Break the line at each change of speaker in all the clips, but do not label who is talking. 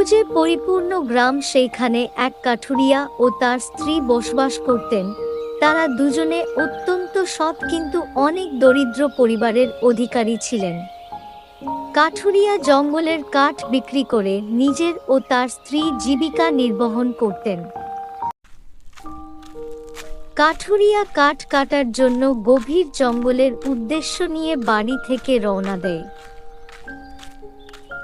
সবুজে পরিপূর্ণ গ্রাম, সেইখানে এক কাঠুরিয়া ও তার স্ত্রী বসবাস করতেন। তারা দুজনে অত্যন্ত সৎ কিন্তু অনেক দরিদ্র পরিবারের অধিকারী ছিলেন। কাঠুরিয়া জঙ্গলের কাঠ বিক্রি করে নিজের ও তার স্ত্রী জীবিকা নির্বাহ করতেন। কাঠুরিয়া কাঠ কাটার জন্য গভীর জঙ্গলের উদ্দেশ্য নিয়ে বাড়ি থেকে রওনা দেয়।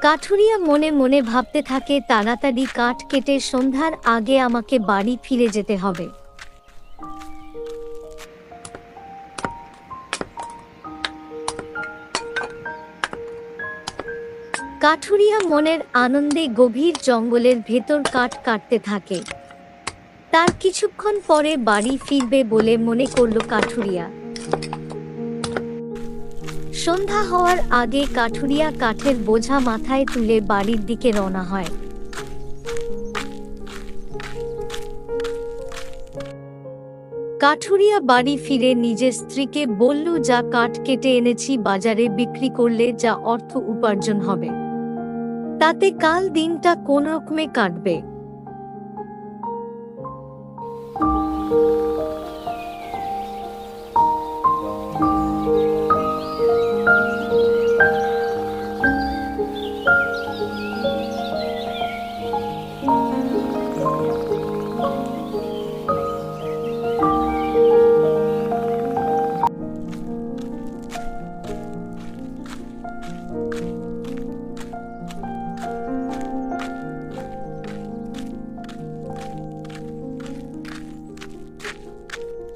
কাঠুরিয়া মনে মনে ভাবতে থাকে, তাড়াতাড়ি কাঠ কেটে সন্ধ্যার আগে আমাকে বাড়ি ফিরে যেতে হবে। কাঠুরিয়া মনের আনন্দে গভীর জঙ্গলের ভেতর কাঠ কাটতে থাকে। তার কিছুক্ষণ পরে বাড়ি ফিরবে বলে মনে করল কাঠুরিয়া। সন্ধ্যা হওয়ার আগে কাঠুরিয়া কাঠের বোঝা মাথায় তুলে বাড়ির দিকে রওনা হয়। কাঠুরিয়া বাড়ি ফিরে নিজের স্ত্রীকে বলল, যা কাঠ কেটে এনেছি বাজারে বিক্রি করলে যা অর্থ উপার্জন হবে, তাতে কাল দিনটা কোন রকমে কাটবে।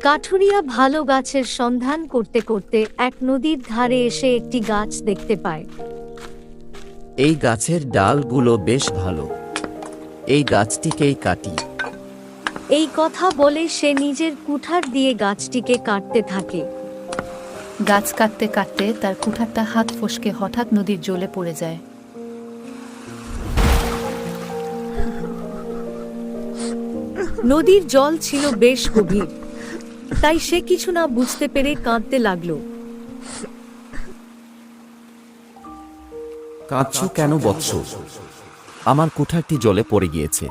কাঠুরিয়া ভালো গাছের সন্ধান করতে করতে এক নদীর ধারে এসে একটি গাছ দেখতে পায়।
এই গাছের ডালগুলো বেশ ভালো, এই গাছটিকেই কাটি।
এই কথা বলে সে নিজের কুঠার দিয়ে গাছটিকে কাটতে থাকে।
গাছ কাটতে কাটতে তার কুঠারটা হাত ফসকে হঠাৎ নদীর জলে পড়ে যায়।
নদীর জল ছিল বেশ গভীর, তাই সে কিছু না বুঝতে পেরে কাঁদতে লাগলো।
কাঁদছো কেন বৎস? আমার কুঠারটি জলে পড়ে গিয়েছে।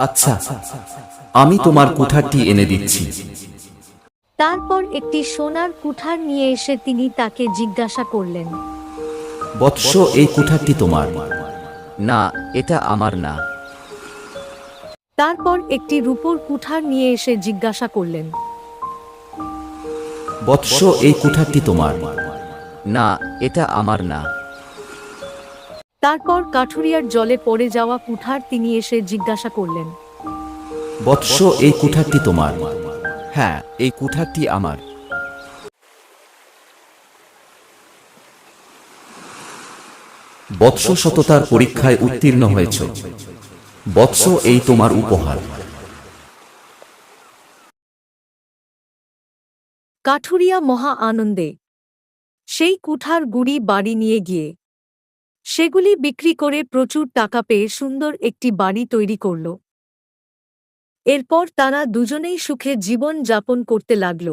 আচ্ছা, আমি তোমার কুঠারটি এনে দিচ্ছি।
তারপর একটি সোনার কুঠার নিয়ে এসে তিনি তাকে জিজ্ঞাসা করলেন,
বৎস, এই কুঠারটি তোমার? না, এটা আমার না।
তারপর একটি রূপোর কুঠার নিয়ে এসে জিজ্ঞাসা করলেন,
বৎস, এই কুঠারটি তোমার? না, এটা আমার না।
তারপর কাঠুরিয়ার জলে পড়ে যাওয়া কুঠার তিনি এসে জিজ্ঞাসা করলেন,
বৎস, এই কুঠারটি তোমার? হ্যাঁ, এই কুঠারটি আমার। বৎস, সততার পরীক্ষায় উত্তীর্ণ হয়েছ। বৎস, এই তোমার উপহার।
কাঠুরিয়া মহা আনন্দে সেই কুঠার গুড়ি বাড়ি নিয়ে গিয়ে সেগুলি বিক্রি করে প্রচুর টাকা পেয়ে সুন্দর একটি বাড়ি তৈরি করল। এরপর তারা দুজনেই সুখে জীবন যাপন করতে লাগল।